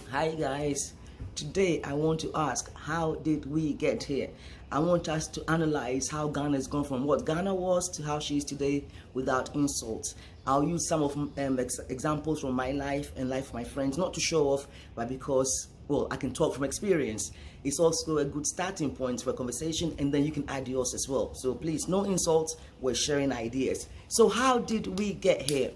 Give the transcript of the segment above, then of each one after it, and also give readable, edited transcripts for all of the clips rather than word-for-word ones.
Hi guys, today I want to ask, how did we get here? I want us to analyze how Ghana has gone from what Ghana was to how she is today without insults. I'll use some of examples from my life and life of my friends, not to show off, but because, well, I can talk from experience. It's also a good starting point for a conversation, and then you can add yours as well. So please, no insults, we're sharing ideas. So how did we get here?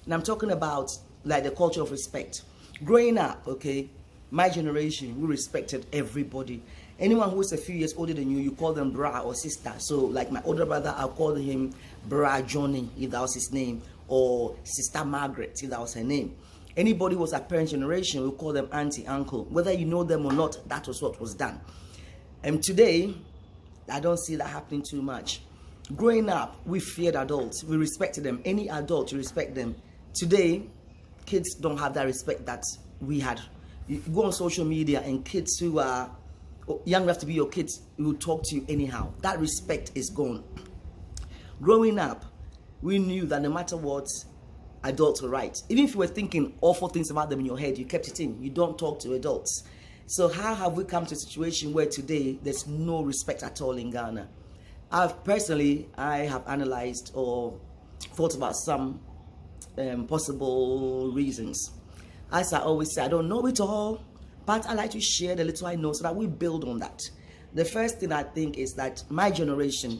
And I'm talking about like the culture of respect. Growing up, okay, my generation, we respected everybody. Anyone who is a few years older than you, you call them bra or sister. So like my older brother, I'll call him bra Johnny, if that was his name, or sister Margaret, if that was her name. Anybody who was a parent generation, we call them auntie, uncle. Whether you know them or not, that was what was done. And today, I don't see that happening too much. Growing up, we feared adults. We respected them. Any adult, you respect them. Today, kids don't have that respect that we had. You go on social media and kids who are young enough to be your kids will talk to you anyhow. That respect is gone. Growing up, we knew that no matter what, adults were right. Even if you were thinking awful things about them in your head, you kept it in. You don't talk to adults. So how have we come to a situation where today there's no respect at all in Ghana? I have analyzed or thought about some possible reasons. As I always say, I don't know it all, but I like to share the little I know so that we build on that. The first thing I think is that my generation,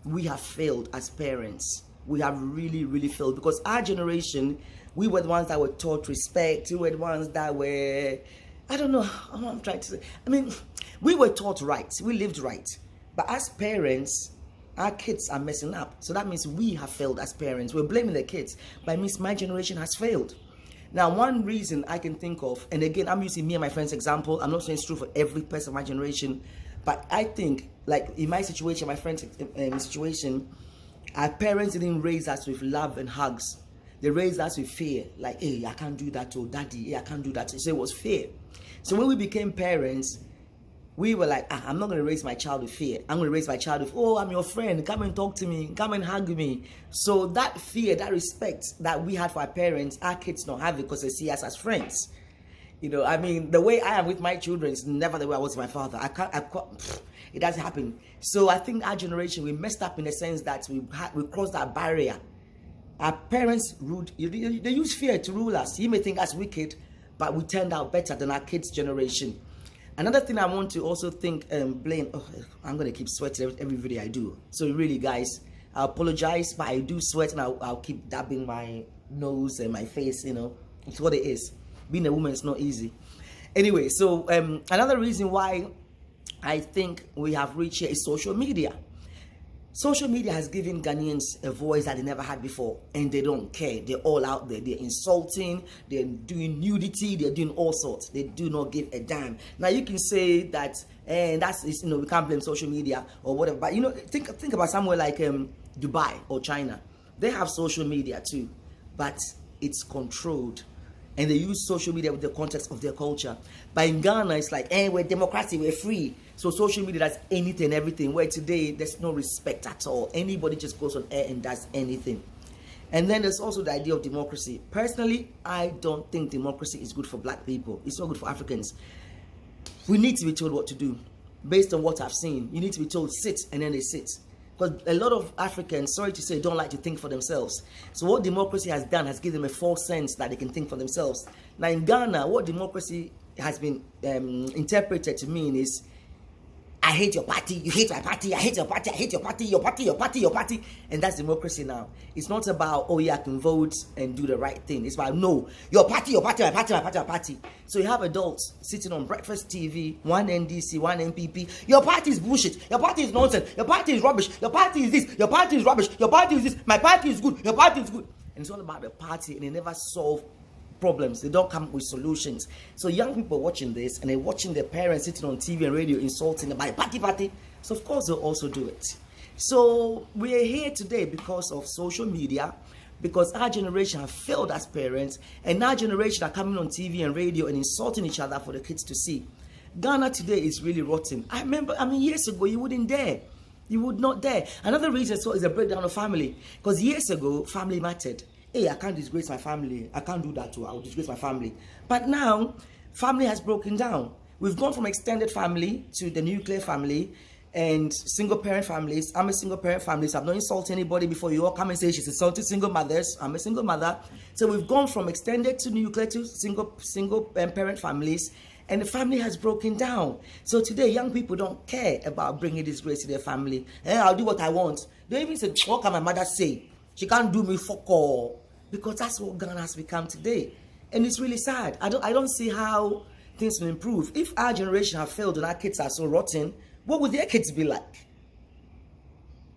we have failed as parents. We have really failed, because our generation, we were the ones that were taught respect. We were the ones that were, I don't know how I'm trying to say. I mean, we were taught right. We lived right. But as parents, our kids are messing up. So that means we have failed as parents. We're blaming the kids, but it means my generation has failed. Now, one reason I can think of, and again, I'm using me and my friend's example. I'm not saying it's true for every person of my generation, but I think, like in my situation, my friend's situation, our parents didn't raise us with love and hugs. They raised us with fear. Like, hey, I can't do that, or daddy, hey, I can't do that. So it was fear. So when we became parents, we were like, I'm not going to raise my child with fear. I'm going to raise my child with, oh, I'm your friend. Come and talk to me. Come and hug me. So that fear, that respect that we had for our parents, our kids don't have it because they see us as friends. You know, I mean, the way I am with my children is never the way I was with my father. It doesn't happen. So I think our generation, we messed up in the sense that we crossed that barrier. Our parents ruled, they use fear to rule us. You may think us wicked, but we turned out better than our kids' generation. Another thing I want to also blame, I'm going to keep sweating every video I do. So really, guys, I apologize, but I do sweat, and I'll keep dabbing my nose and my face, you know. It's what it is. Being a woman is not easy. Anyway, so another reason why I think we have reached here is social media. Social media has given Ghanaians a voice that they never had before, and they don't care. They're all out there. They're insulting, they're doing nudity, they're doing all sorts. They do not give a damn. Now you can say that, and we can't blame social media or whatever. But you know, think about somewhere like Dubai or China. They have social media too, but it's controlled. And they use social media with the context of their culture. But in Ghana, it's like, we're democracy, we're free. So social media does anything and everything. Where today, there's no respect at all. Anybody just goes on air and does anything. And then there's also the idea of democracy. Personally, I don't think democracy is good for black people. It's not good for Africans. We need to be told what to do. Based on what I've seen, you need to be told sit, and then they sit. Because a lot of Africans, sorry to say, don't like to think for themselves. So what democracy has done has given them a false sense that they can think for themselves. Now in Ghana, what democracy has been interpreted to mean is, I hate your party, you hate my party, I hate your party, I hate your party, your party, your party, your party. And that's democracy now. It's not about, oh yeah, I can vote and do the right thing. It's about, no, your party, my party, my party, my party. So you have adults sitting on breakfast TV, one NDC, one MPP. Your party is bullshit. Your party is nonsense. Your party is rubbish. Your party is this. Your party is rubbish. Your party is this. My party is good. Your party is good. And it's all about the party, and they never solve problems. They don't come up with solutions. So young people watching this, and they're watching their parents sitting on TV and radio insulting them by party. So of course they'll also do it. So we're here today because of social media, because our generation have failed as parents, and our generation are coming on TV and radio and insulting each other for the kids to see. Ghana today is really rotten. I remember, years ago you wouldn't dare. You would not dare. Another reason is a breakdown of family, because years ago family mattered. Hey, I can't disgrace my family. I can't do that too. I will disgrace my family. But now, Family has broken down. We've gone from extended family to the nuclear family and single parent families. I'm a single parent family, so I've not insulted anybody before you all come and say she's insulted single mothers. I'm a single mother. So we've gone from extended to nuclear to single parent families, and the family has broken down. So today, young people don't care about bringing disgrace to their family. I'll do what I want. They even say, what can my mother say? She can't do me fuck all. Because that's what Ghana has become today. And it's really sad. I don't see how things will improve. If our generation have failed and our kids are so rotten, what would their kids be like?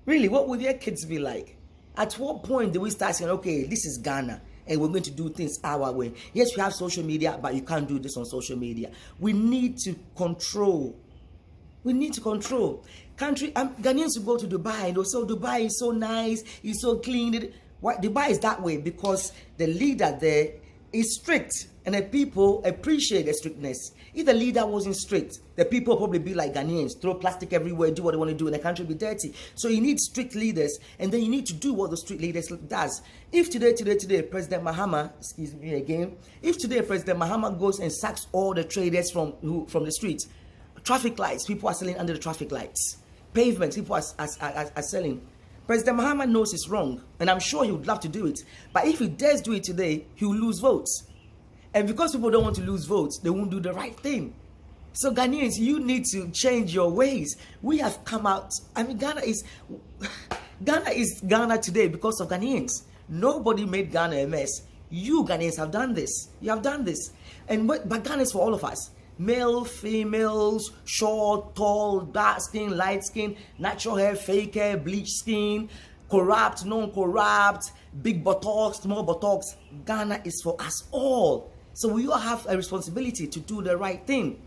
Really, what would their kids be like? At what point do we start saying, okay, this is Ghana, and we're going to do things our way? Yes, we have social media, but you can't do this on social media. We need to control. We need to control. Ghanaians will go to Dubai and they'll say, Dubai is so nice, it's so clean. Why Dubai is that way? Because the leader there is strict, and the people appreciate the strictness. If the leader wasn't strict, the people probably be like Ghanaians, throw plastic everywhere, do what they want to do, and the country be dirty. So you need strict leaders, and then you need to do what the strict leaders does. If today, President Mahama, excuse me again, if today President Mahama goes and sacks all the traders from the streets, traffic lights, people are selling under the traffic lights, pavements, people are selling. President Mahama knows it's wrong, and I'm sure he would love to do it. But if he dares do it today, he will lose votes. And because people don't want to lose votes, they won't do the right thing. So Ghanaians, you need to change your ways. We have come out. I mean, Ghana is Ghana today because of Ghanaians. Nobody made Ghana a mess. You Ghanaians have done this. You have done this. But Ghana is for all of us. Male, females, short, tall, dark skin, light skin, natural hair, fake hair, bleach skin, corrupt, non-corrupt, big buttocks, small buttocks. Ghana is for us all. So we all have a responsibility to do the right thing.